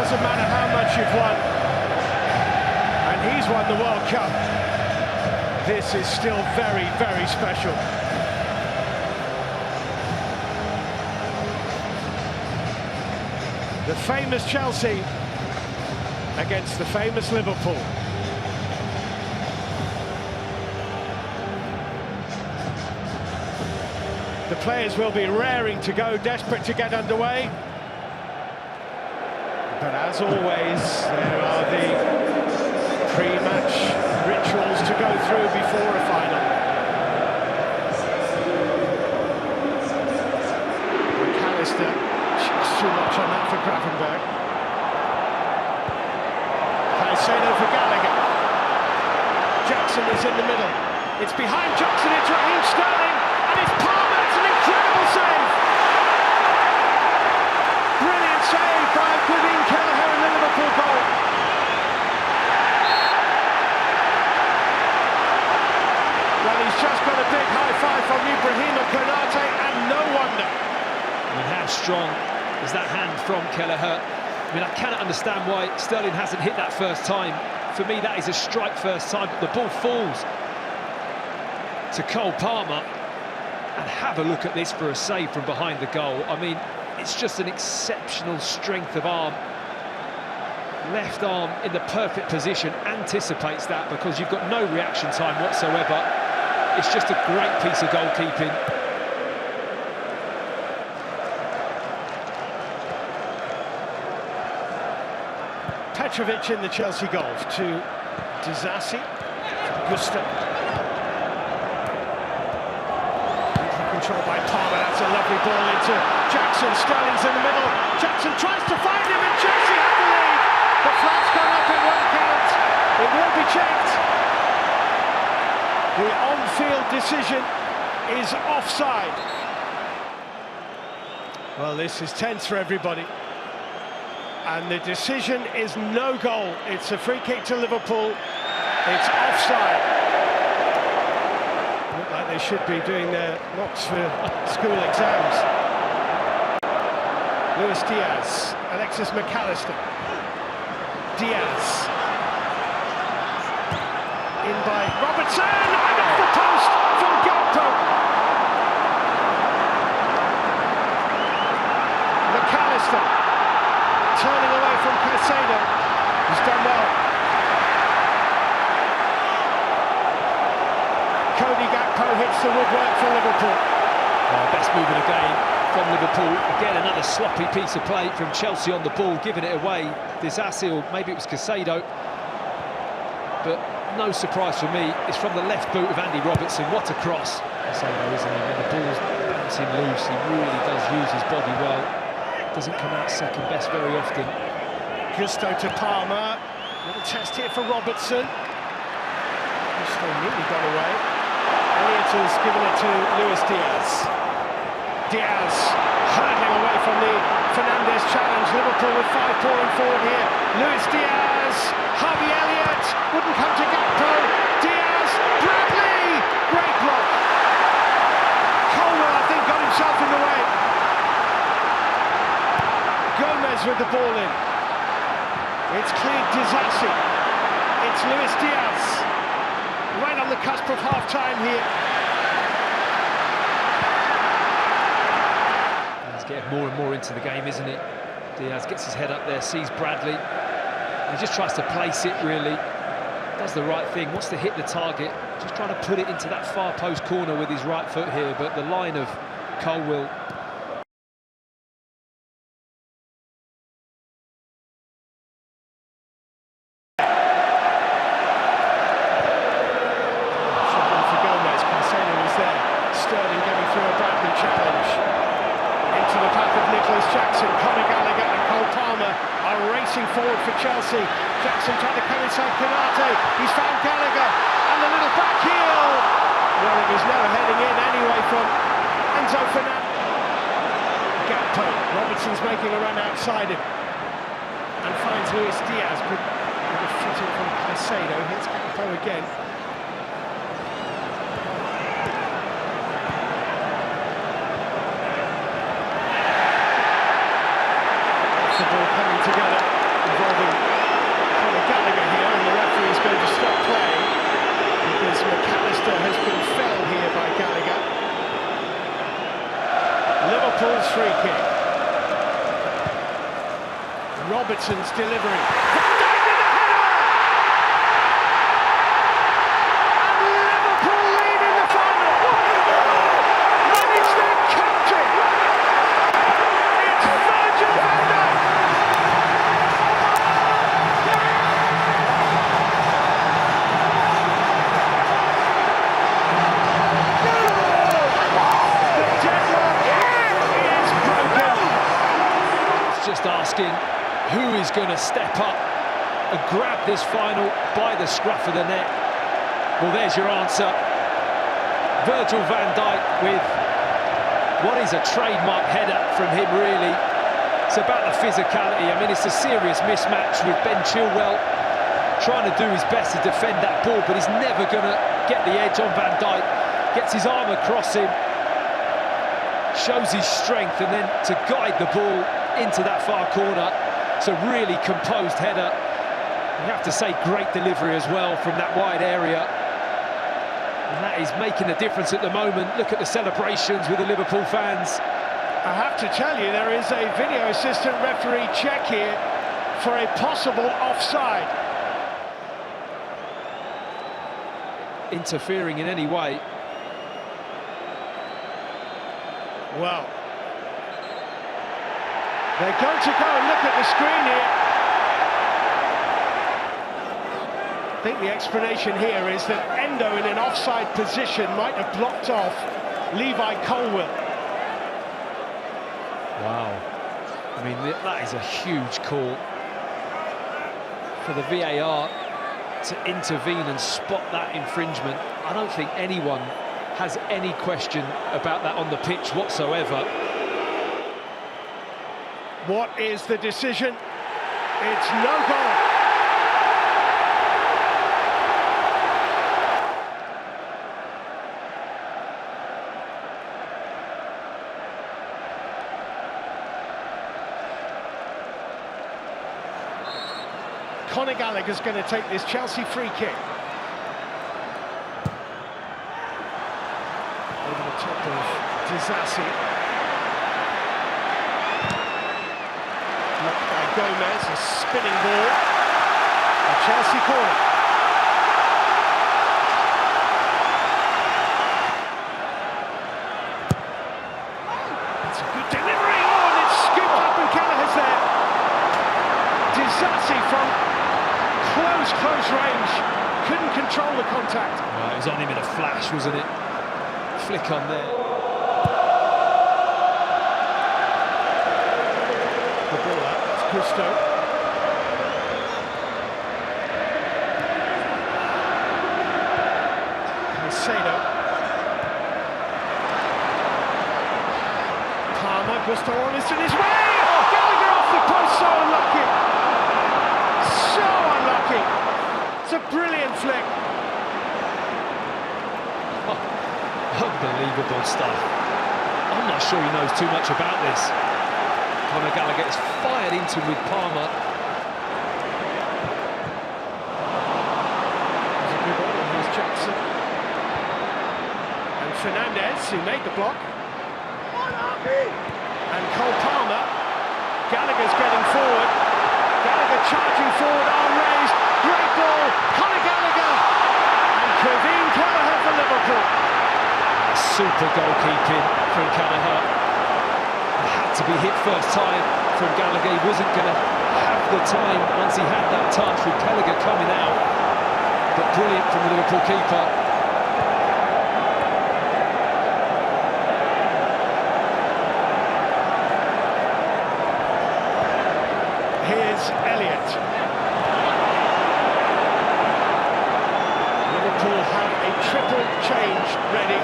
doesn't matter how much you've won, and he's won the World Cup, this is still very, very special. The famous Chelsea against the famous Liverpool. The players will be raring to go, desperate to get underway. But as always, there are the pre-match rituals to go through before a final. McAllister, just too much on that for Gravenberg. Caicedo for Gallagher. Jackson is in the middle. It's behind Jackson, it's Raheem Sterling, and it's Palmer. It's an incredible save. Brilliant save by Kevin Kelleher in the Liverpool goal. Well, he's just got a big high five from Ibrahima Konate, and no wonder. I mean, how strong is that hand from Kelleher? I mean, I cannot understand why Sterling hasn't hit that first time. For me, that is a strike first time, but the ball falls to Cole Palmer. And have a look at this for a save from behind the goal. I mean, it's just an exceptional strength of arm. Left arm in the perfect position, anticipates that because you've got no reaction time whatsoever. It's just a great piece of goalkeeping. Petrovic in the Chelsea goal to Disasi, Gusto. Controlled by Palmer, that's a lovely ball into Jackson. Sterling's in the middle. Jackson tries to find him, and Chelsea have the lead. The flag's gone up, it won't count. It will be checked. The on-field decision is offside. Well, this is tense for everybody. And the decision is no goal. It's a free kick to Liverpool. It's offside. Look like they should be doing their Oxford school exams. Luis Diaz, Alexis McAllister. Diaz. In by Robertson, and off the post from Gakpo. McAllister turning away from Caicedo. He's done well. Cody Gakpo hits the woodwork for Liverpool. Best move in the game from Liverpool. Again, another sloppy piece of play from Chelsea on the ball, giving it away. Disasi, or maybe it was Caicedo. But no surprise for me, it's from the left boot of Andy Robertson. What a cross. Caicedo, isn't he? When the ball's bouncing loose, he really does use his body well. Doesn't come out second best very often. Gusto to Palmer. Little test here for Robertson. Gusto nearly got away. Elliott has given it to Luis Diaz. Diaz hurdling away from the Fernandes challenge. Liverpool with 5 pouring forward here. Luis Diaz, Harvey Elliott, wouldn't come to Gakpo. Diaz, Bradley, great block. Colwell, I think, got himself in the way. Gomez with the ball in. It's cleared Disasi. It's Luis Diaz. Right on the cusp of half-time here. He's getting more and more into the game, isn't it? Diaz gets his head up there, sees Bradley. He just tries to place it, really. Does the right thing, wants to hit the target. Just trying to put it into that far post corner with his right foot here, but the line of Colwell. Jackson, Conor Gallagher and Cole Palmer are racing forward for Chelsea. Jackson trying to come inside Konate. He's found Gallagher and the little back heel. Well, it was now heading in anyway from Enzo Fernandez. Gakpo. Robertson's making a run outside him and finds Luis Diaz. With a footing from Caicedo. Hits Gakpo again. The ball coming together. Robertson's delivery. Van Dijk with the header! And Liverpool lead in the final. And it's their captain. It's Virgil van Dijk. Just asking who is going to step up and grab this final by the scruff of the neck. Well, there's your answer. Virgil van Dijk with what is a trademark header from him, really. It's about the physicality. I mean, it's a serious mismatch with Ben Chilwell trying to do his best to defend that ball, but he's never going to get the edge on Van Dijk. Gets his arm across him, shows his strength, and then to guide the ball into that far corner. It's a really composed header. You have to say great delivery as well from that wide area. And that is making a difference at the moment. Look at the celebrations with the Liverpool fans. I have to tell you, there is a video assistant referee check here for a possible offside. Interfering in any way. Well, they're going to go and look at the screen here. I think the explanation here is that Endo in an offside position might have blocked off Levi Colwill. Wow. I mean, that is a huge call for the VAR to intervene and spot that infringement. I don't think anyone has any question about that on the pitch whatsoever. What is the decision? It's no goal. Conor Gallagher's going to take this Chelsea free kick. Over the top of Disasi. Blocked by Gomez, a spinning ball. A Chelsea corner. That's a good delivery. Oh, and it's scooped up and Kelleher's there. Disasi from close range. Couldn't control the contact. It was on him in a flash, wasn't it? Flick on there. The ball out, it's Gusto. Caicedo. Palmer, Gusto almost in his way! Gallagher off the post, so unlucky! So unlucky! It's a brilliant flick. Unbelievable stuff. I'm not sure he knows too much about this. Conor Gallagher is fired into with Palmer. There's a good ball, and here's Jackson. And Fernandez, who made the block. And Cole Palmer. Gallagher's getting forward. Gallagher charging forward, arm raised. Great ball, Conor Gallagher. And Kevin Kelleher for Liverpool. Super goalkeeping from Kelleher. Had to be hit first time from Gallagher. He wasn't going to have the time once he had that touch with Gallagher coming out. But brilliant from the Liverpool keeper. Here's Elliott. Liverpool have a triple change ready.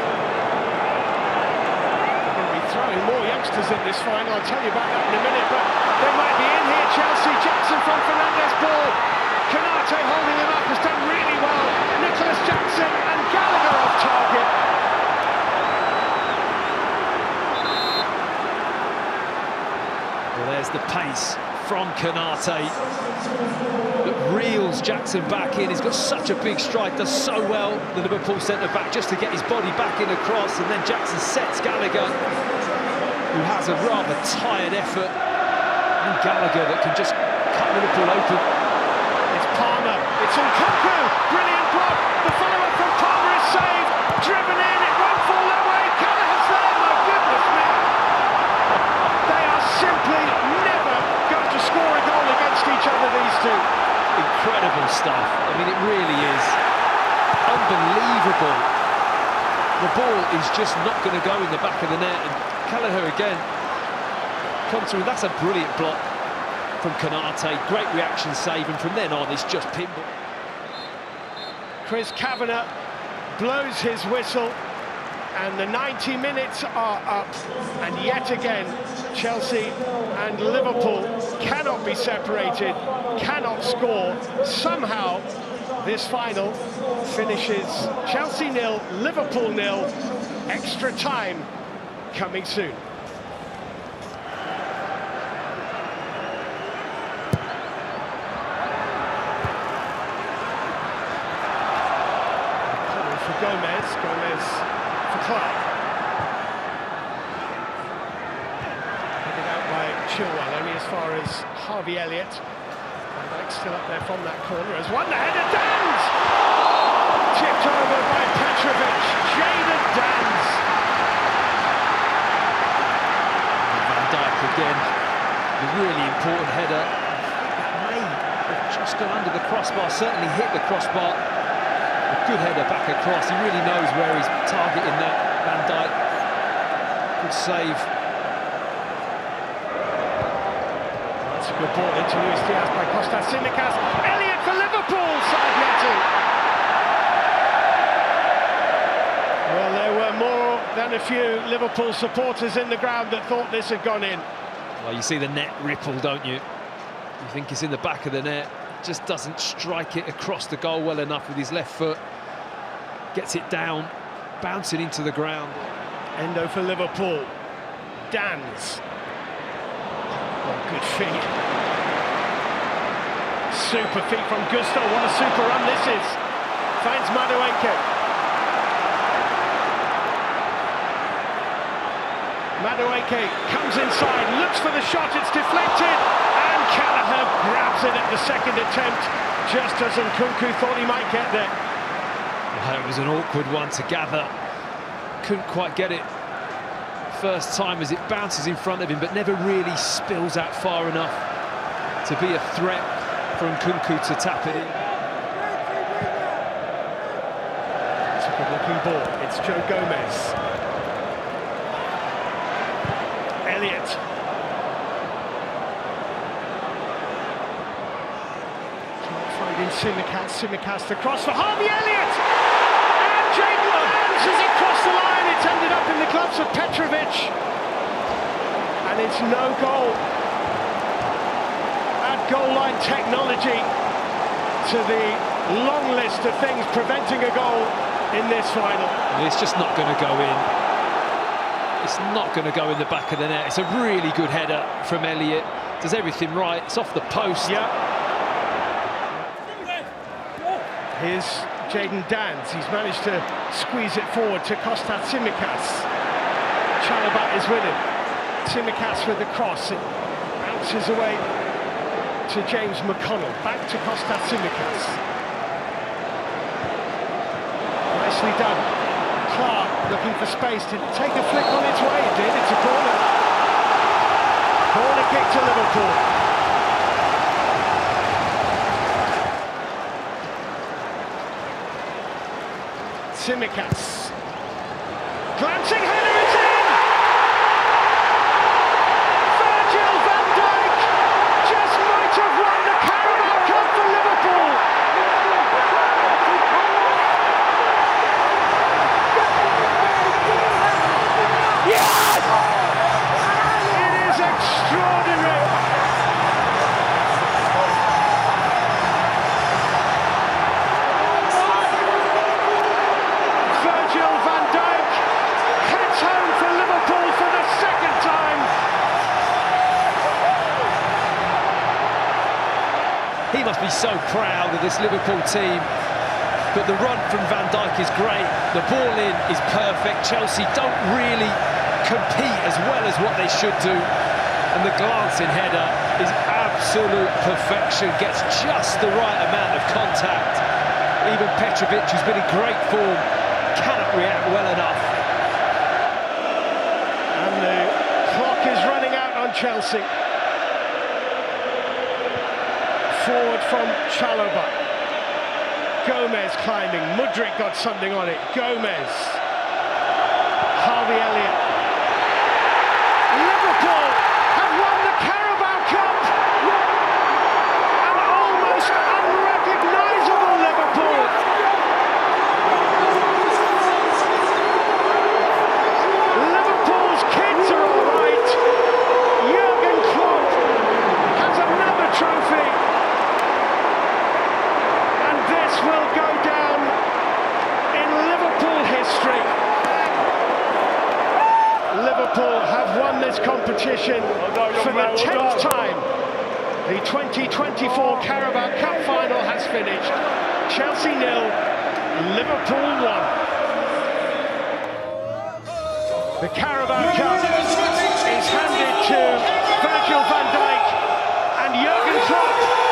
Throwing more youngsters in this final, I'll tell you about that in a minute, but they might be in here. Chelsea, Jackson from Fernandez ball. Canate holding him up, has done really well. Nicholas Jackson and Gallagher off target. Well, there's the pace from Canate that reels Jackson back in. He's got such a big stride, does so well, the Liverpool centre-back, just to get his body back in across, and then Jackson sets Gallagher, who has a rather tired effort. find Gallagher that can just cut Liverpool open. It's Palmer, it's Nkunku, brilliant block, the follow-up from Palmer is saved, driven in, it won't fall their way, Gallagher's there, my goodness me! They are simply never going to score a goal against each other, these two. Incredible stuff. I mean, it really is unbelievable. The ball is just not going to go in the back of the net, and Gallagher again comes through. That's a brilliant block from Konate, great reaction save, and from then on it's just pinball. Chris Kavanagh blows his whistle and the 90 minutes are up, and yet again Chelsea and Liverpool cannot be separated, cannot score. Somehow this final finishes Chelsea 0, Liverpool 0, extra time coming soon. Gomez for Clark. Headed out by Chilwell, only as far as Harvey Elliott. Van Dijk still up there from that corner as one, the header, Dans! Tipped over by Petrovic, Jadon Dans. Van Dijk again, a really important header. That may have just gone under the crossbar, certainly hit the crossbar. A good header back across, he really knows where he's targeting that, Van Dijk. Good save. That's a good ball into Luis Diaz by Kostas Tsimikas. Elliott for Liverpool, side netting. Well, there were more than a few Liverpool supporters in the ground that thought this had gone in. Well, you see the net ripple, don't you? You think it's in the back of the net. Just doesn't strike it across the goal well enough with his left foot. Gets it down, bouncing into the ground. Endo for Liverpool. Dans. Oh, good feet. Super feet from Gusto. What a super run this is. Finds Madueke. Madueke comes inside, looks for the shot, it's deflected. Kelleher grabs it at the second attempt, just as Nkunku thought he might get there. Well, it was an awkward one to gather. Couldn't quite get it first time as it bounces in front of him, but never really spills out far enough to be a threat for Nkunku to tap it in. It's a good-looking ball. It's Joe Gomez. Elliott. Tsimikas to cross for Harvey Elliott, and Jadon Dans as it crossed the line. It's ended up in the gloves of Petrovic, and it's no goal. Add goal line technology to the long list of things preventing a goal in this final. It's just not going to go in. It's not going to go in the back of the net. It's a really good header from Elliott. Does everything right. It's off the post. Yeah. Here's Jadon Dans, he's managed to squeeze it forward to Kostas Tsimikas. Chalobah is with him. Tsimikas with the cross, it bounces away to James McConnell, back to Kostas Tsimikas. Nicely done. Clark looking for space, did it take a flick on its way? It did, it's a corner. Corner kick to Liverpool. Tsimikas, glancing header is in! Virgil van Dijk just might have won the Carabao Cup for Liverpool! Yes! It is extraordinary! He must be so proud of this Liverpool team, but the run from Van Dijk is great, the ball in is perfect. Chelsea don't really compete as well as what they should do, and the glancing header is absolute perfection, gets just the right amount of contact. Even Petrovic, who's been in great form, cannot react well enough. And the clock is running out on Chelsea. Forward from Chalobah. Gomez climbing. Mudryk got something on it. Gomez. Harvey Elliott. Liverpool have won the Carabao Cup. An almost unrecognisable Liverpool. Liverpool's kids are all right. Jurgen Klopp has another trophy. And this will go down in Liverpool history. Liverpool have won this competition for the 10th time. The 2024 Carabao Cup final has finished. Chelsea 0, Liverpool 1. The Carabao Cup is handed to Virgil van Dijk and Jurgen Klopp.